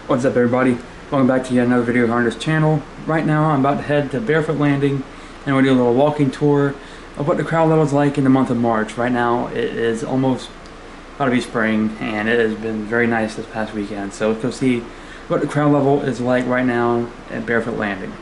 What's up, everybody? Welcome back to yet another video on this channel. Right now I'm about to head to Barefoot Landing and we'll do a little walking tour of what the crowd level is like in the month of March. Right now it is almost about to be spring and it has been very nice this past weekend. So let's go see what the crowd level is like right now at Barefoot Landing.